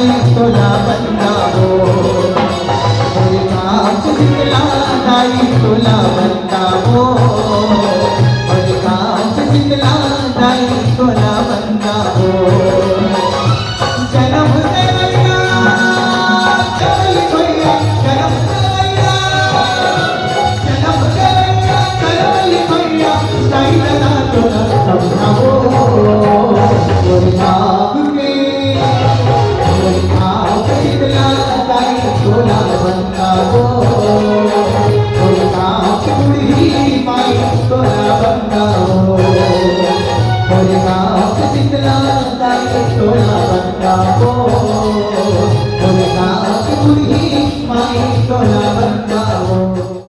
दाई तोला बंदावो मोरे कांच शीतला दाई तोला बंदावो मोरे कांच शीतला दाई तोला बंदावो जन्म देवैया चल भैया जन्म देवैया जन्म देवैया चल भैया दाई दादा तोला बंदावो मोरे नाम के मोरे कांच शीतला दाई तोला बंदावो मोरे कांच बुढ़ी माई तोला बंदावो मोरे कांच शीतला दाई तोला बंदावो मोरे कांच बुढ़ी माई तोला बंदावो